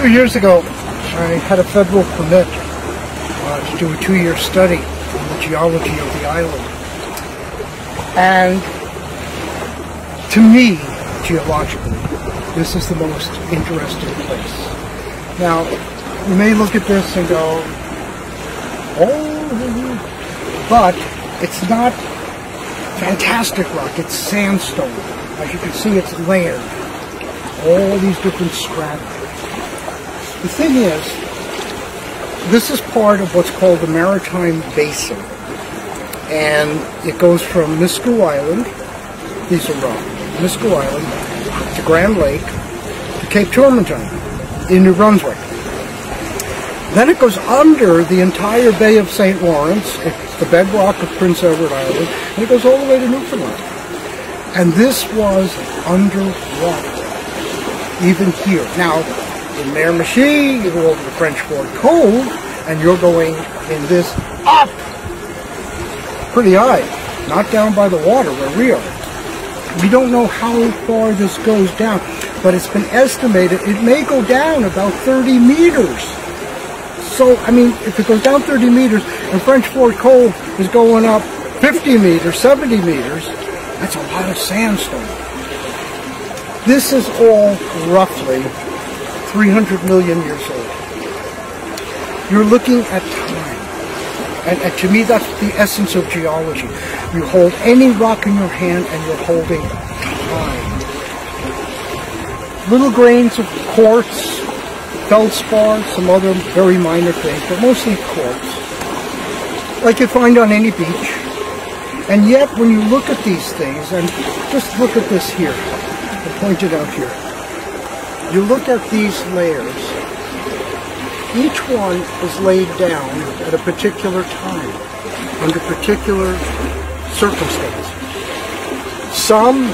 few years ago, I had a federal permit to do a 2-year study on the geology of the island. And to me, geologically, this is the most interesting place. Now, you may look at this and go, oh, but it's not fantastic rock, it's sandstone. As you can see, it's layered. All these different strata. The thing is, this is part of what's called the Maritime Basin. And it goes from Miscou Island, these are Miscou Island, to Grand Lake, to Cape Tormentine in New Brunswick. Then it goes under the entire Bay of St. Lawrence, it's the bedrock of Prince Edward Island, and it goes all the way to Newfoundland. And this was underwater, even here. Now, in Miramichi, you go over to French Fort Cove, and you're going in this up pretty high, not down by the water where we are. We don't know how far this goes down, but it's been estimated it may go down about 30 meters. So, I mean, if it goes down 30 meters and French Fort Cove is going up 50 meters, 70 meters, that's a lot of sandstone. This is all roughly 300 million years old. You're looking at time. And to me, that's the essence of geology. You hold any rock in your hand and you're holding time. Little grains of quartz, feldspar, some other very minor things, but mostly quartz, like you find on any beach. And yet, when you look at these things, and just look at this here, I pointed out here, you look at these layers, each one is laid down at a particular time, under particular circumstances. Some,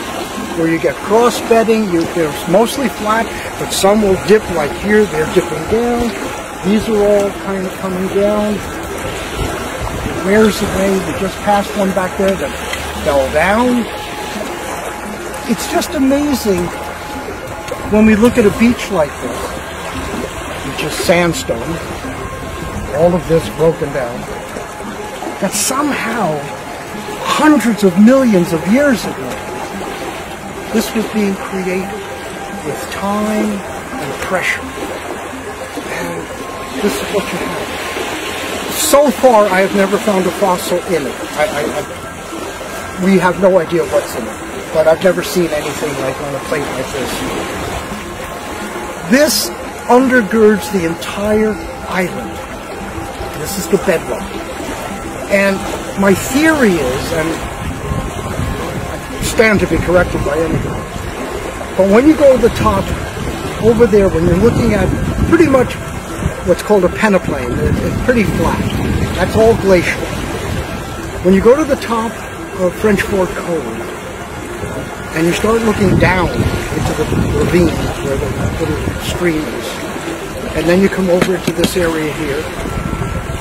where you get cross-bedding, they're mostly flat, but some will dip, like here, they're dipping down. These are all kind of coming down. It wears away. We just passed one back there that fell down. It's just amazing when we look at a beach like this, which is sandstone, all of this broken down, that somehow, hundreds of millions of years ago, this was being created with time and pressure. And this is what you have. So far, I have never found a fossil in it. We have no idea what's in it, but I've never seen anything like on a plate like this. This undergirds the entire island. This is the bedrock. And my theory is, and I stand to be corrected by anybody, but when you go to the top, over there, when you're looking at pretty much what's called a peneplain, it's pretty flat. That's all glacial. When you go to the top of French Fort Cove, and you start looking down into the ravine where the little stream is, and then you come over into this area here,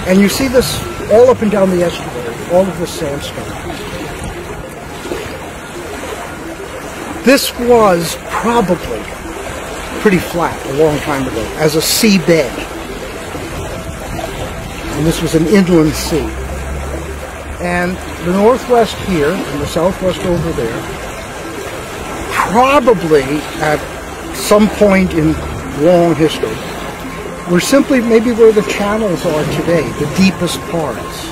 and you see this all up and down the estuary, all of this sandstone. This was probably pretty flat a long time ago as a seabed, and this was an inland sea. And the northwest here and the southwest over there, probably at some point in long history, were simply maybe where the channels are today, the deepest parts.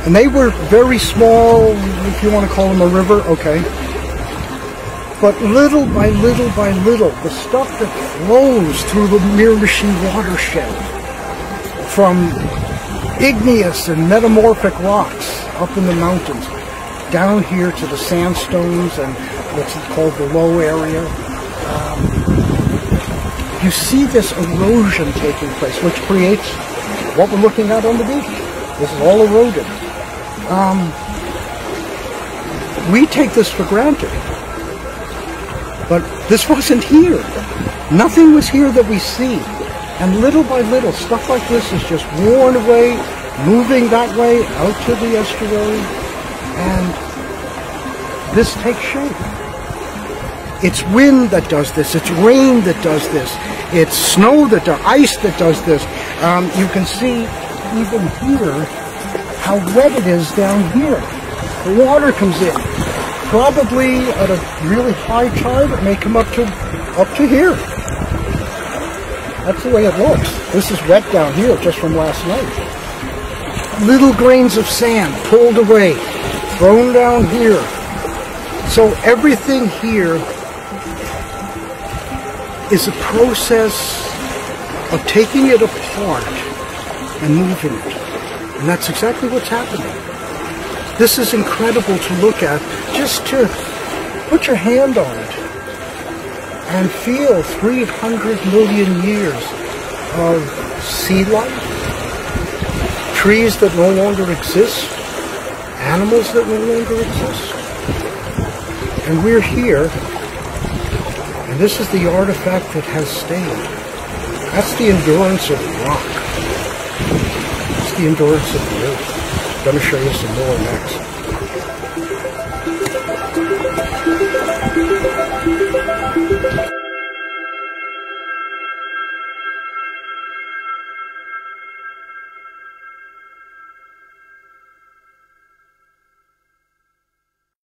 And they were very small, if you want to call them a river, okay. But little by little by little, the stuff that flows through the Miramichi watershed, from igneous and metamorphic rocks up in the mountains, down here to the sandstones and what's called the low area, you see this erosion taking place, which creates what we're looking at on the beach. This is all eroded. We take this for granted, but this wasn't here. Nothing was here that we see. And little by little, stuff like this is just worn away, moving that way out to the estuary, and this takes shape. It's wind that does this. It's rain that does this. It's snow that does, ice that does this. You can see even here how wet it is down here. The water comes in. Probably at a really high tide, it may come up to here. That's the way it looks. This is wet down here just from last night. Little grains of sand pulled away, thrown down here. So everything here is a process of taking it apart and moving it. And that's exactly what's happening. This is incredible to look at, just to put your hand on it and feel 300 million years of sea life, trees that no longer exist, animals that no longer exist. And we're here, and this is the artifact that has stayed. That's the endurance of rock. That's the endurance of the earth. I'm going to show you some more next.